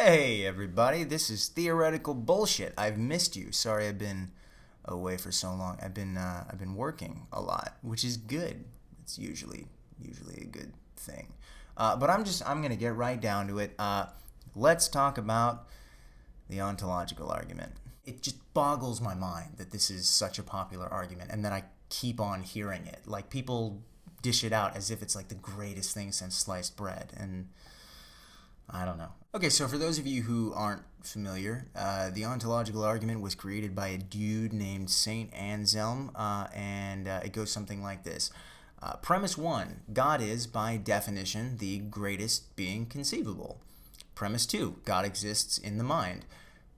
Hey everybody, this is Theoretical Bullshit. I've missed you. Sorry I've been away for so long. I've been working a lot, which is good. It's usually a good thing. But I'm gonna get right down to it. Let's talk about the ontological argument. It just boggles my mind that this is such a popular argument and that I keep on hearing it. Like, people dish it out as if it's like the greatest thing since sliced bread, and I don't know. Okay, so for those of you who aren't familiar, the ontological argument was created by a dude named Saint Anselm, and it goes something like this. Premise 1, God is, by definition, the greatest being conceivable. Premise 2, God exists in the mind.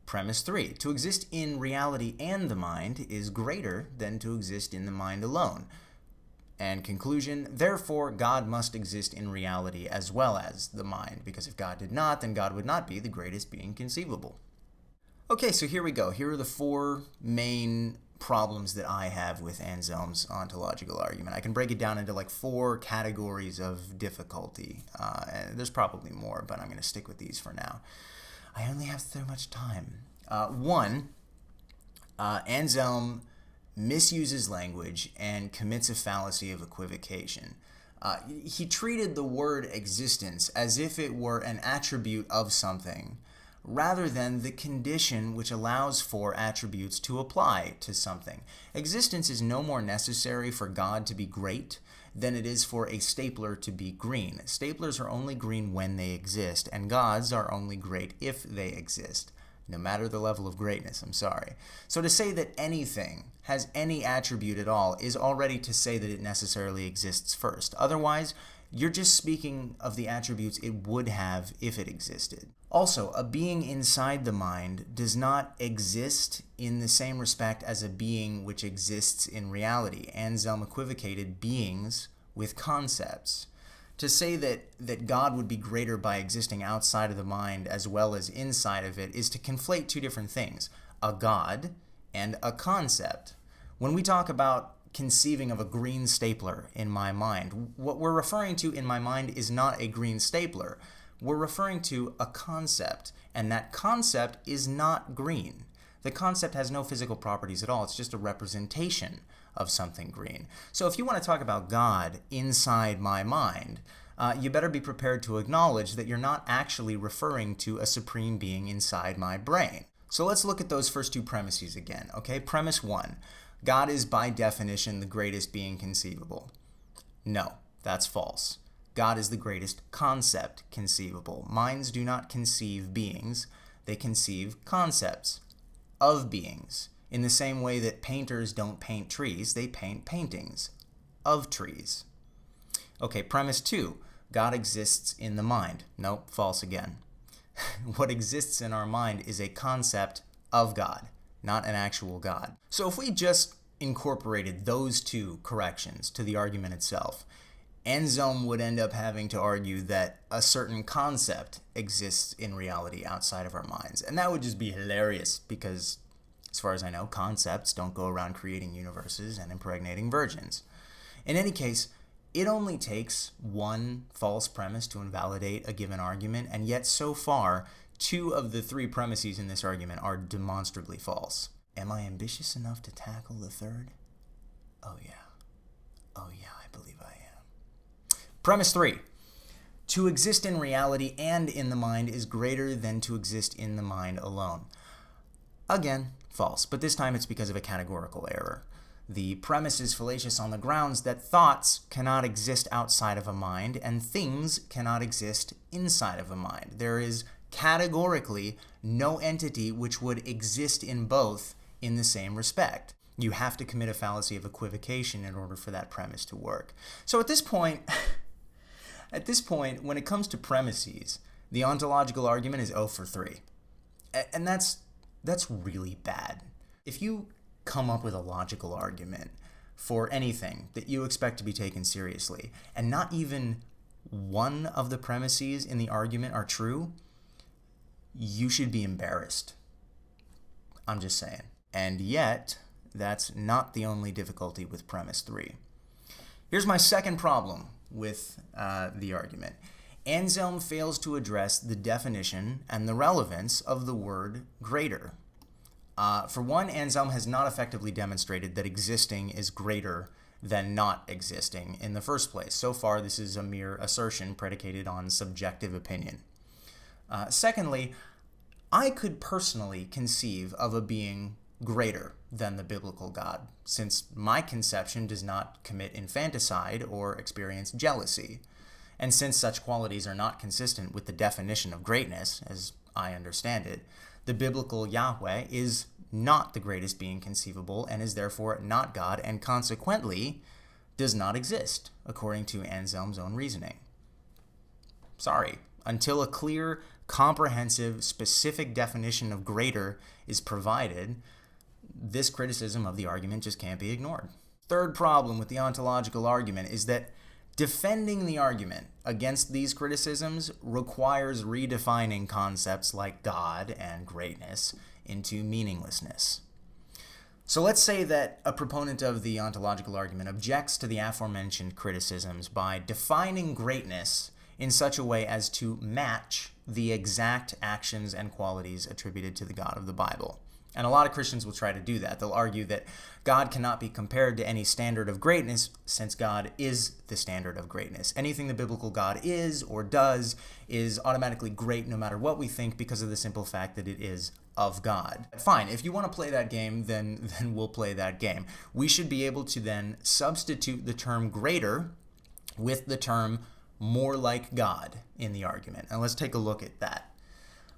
Premise 3, to exist in reality and the mind is greater than to exist in the mind alone. And conclusion, therefore, God must exist in reality as well as the mind, because if God did not, then God would not be the greatest being conceivable. Okay, so here we go. Here are the four main problems that I have with Anselm's ontological argument. I can break it down into like four categories of difficulty. And there's probably more, but I'm going to stick with these for now. I only have so much time. One, Anselm misuses language and commits a fallacy of equivocation. He treated the word existence as if it were an attribute of something, rather than the condition which allows for attributes to apply to something. Existence is no more necessary for God to be great than it is for a stapler to be green. Staplers are only green when they exist, and gods are only great if they exist. No matter the level of greatness, I'm sorry. So to say that anything has any attribute at all is already to say that it necessarily exists first. Otherwise, you're just speaking of the attributes it would have if it existed. Also, a being inside the mind does not exist in the same respect as a being which exists in reality. Anselm equivocated beings with concepts. To say that God would be greater by existing outside of the mind as well as inside of it is to conflate two different things, a God and a concept. When we talk about conceiving of a green stapler in my mind, what we're referring to in my mind is not a green stapler. We're referring to a concept, and that concept is not green. The concept has no physical properties at all. It's just a representation of something green. So if you want to talk about God inside my mind, you better be prepared to acknowledge that you're not actually referring to a supreme being inside my brain. So let's look at those first two premises again, okay? Premise 1, God is by definition the greatest being conceivable. No, that's false. God is the greatest concept conceivable. Minds do not conceive beings, they conceive concepts of beings. In the same way that painters don't paint trees, they paint paintings of trees. Okay, premise 2, God exists in the mind. Nope, false again. What exists in our mind is a concept of God, not an actual God. So if we just incorporated those two corrections to the argument itself, Anselm would end up having to argue that a certain concept exists in reality outside of our minds. And that would just be hilarious because, as far as I know, concepts don't go around creating universes and impregnating virgins. In any case, it only takes one false premise to invalidate a given argument, and yet so far, 2 of the 3 premises in this argument are demonstrably false. Am I ambitious enough to tackle the third? Oh yeah, I believe I am. Premise 3. To exist in reality and in the mind is greater than to exist in the mind alone. Again, false, but this time it's because of a categorical error. The premise is fallacious on the grounds that thoughts cannot exist outside of a mind and things cannot exist inside of a mind. There is categorically no entity which would exist in both in the same respect. You have to commit a fallacy of equivocation in order for that premise to work. So at this point, when it comes to premises, the ontological argument is 0 for 3. And that's really bad. If you come up with a logical argument for anything that you expect to be taken seriously, and not even one of the premises in the argument are true, you should be embarrassed. I'm just saying. And yet, that's not the only difficulty with premise 3. Here's my second problem with the argument. Anselm fails to address the definition and the relevance of the word greater. For one, Anselm has not effectively demonstrated that existing is greater than not existing in the first place. So far, this is a mere assertion predicated on subjective opinion. Secondly, I could personally conceive of a being greater than the biblical God, since my conception does not commit infanticide or experience jealousy. And since such qualities are not consistent with the definition of greatness, as I understand it, the biblical Yahweh is not the greatest being conceivable and is therefore not God and consequently does not exist, according to Anselm's own reasoning. Sorry, until a clear, comprehensive, specific definition of greater is provided, this criticism of the argument just can't be ignored. Third problem with the ontological argument is that defending the argument against these criticisms requires redefining concepts like God and greatness into meaninglessness. So let's say that a proponent of the ontological argument objects to the aforementioned criticisms by defining greatness in such a way as to match the exact actions and qualities attributed to the God of the Bible. And a lot of Christians will try to do that. They'll argue that God cannot be compared to any standard of greatness since God is the standard of greatness. Anything the biblical God is or does is automatically great no matter what we think because of the simple fact that it is of God. Fine, if you want to play that game, then we'll play that game. We should be able to then substitute the term greater with the term more like God in the argument. And let's take a look at that.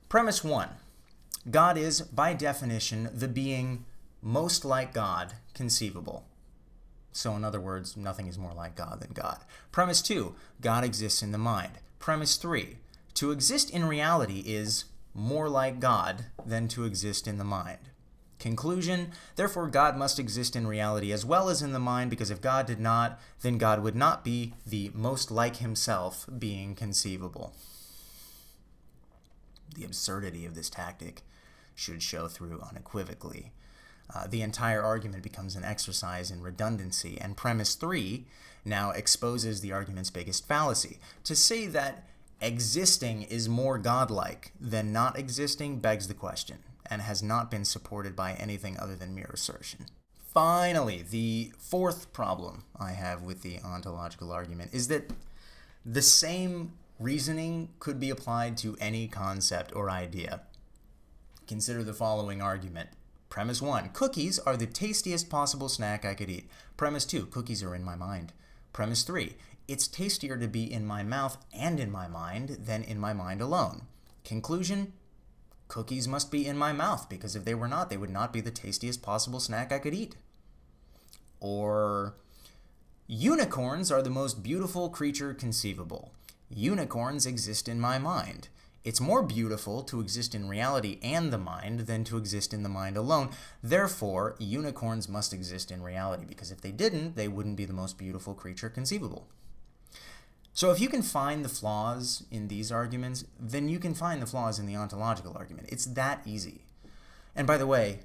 Premise 1. God is, by definition, the being most like God conceivable. So in other words, nothing is more like God than God. Premise 2, God exists in the mind. Premise 3, to exist in reality is more like God than to exist in the mind. Conclusion, therefore God must exist in reality as well as in the mind, because if God did not, then God would not be the most like himself being conceivable. The absurdity of this tactic should show through unequivocally. The entire argument becomes an exercise in redundancy, and premise 3 now exposes the argument's biggest fallacy. To say that existing is more godlike than not existing begs the question, and has not been supported by anything other than mere assertion. Finally, the fourth problem I have with the ontological argument is that the same reasoning could be applied to any concept or idea. Consider the following argument. Premise 1, cookies are the tastiest possible snack I could eat. Premise 2, cookies are in my mind. Premise 3, it's tastier to be in my mouth and in my mind than in my mind alone. Conclusion, cookies must be in my mouth, because if they were not, they would not be the tastiest possible snack I could eat. Or, unicorns are the most beautiful creature conceivable. Unicorns exist in my mind. It's more beautiful to exist in reality and the mind than to exist in the mind alone. Therefore, unicorns must exist in reality, because if they didn't, they wouldn't be the most beautiful creature conceivable. So if you can find the flaws in these arguments, then you can find the flaws in the ontological argument. It's that easy. And by the way,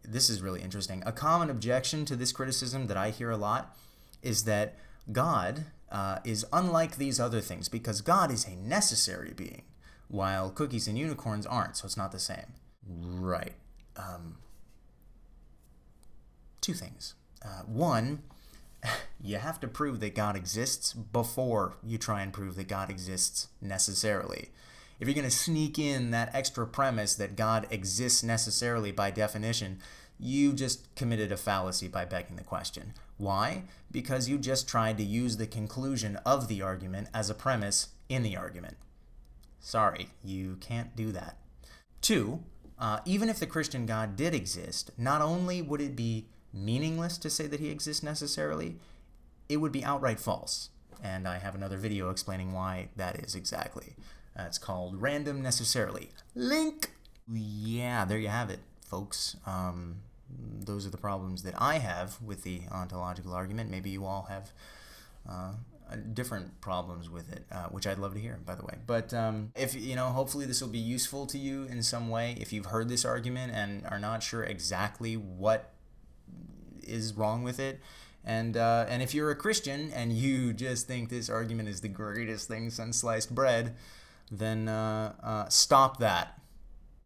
this is really interesting. A common objection to this criticism that I hear a lot is that God is unlike these other things because God is a necessary being, while cookies and unicorns aren't, so it's not the same. Right. Two things. One, you have to prove that God exists before you try and prove that God exists necessarily. If you're going to sneak in that extra premise that God exists necessarily by definition, you just committed a fallacy by begging the question. Why? Because you just tried to use the conclusion of the argument as a premise in the argument. Sorry, you can't do that. 2, even if the Christian God did exist, not only would it be meaningless to say that he exists necessarily, it would be outright false. And I have another video explaining why that is exactly. It's called Random Necessarily. Link! Yeah, there you have it, folks. Those are the problems that I have with the ontological argument. Maybe you all have different problems with it, which I'd love to hear, by the way. But if, hopefully this will be useful to you in some way. If you've heard this argument and are not sure exactly what is wrong with it, And if you're a Christian and you just think this argument is the greatest thing since sliced bread, then stop that.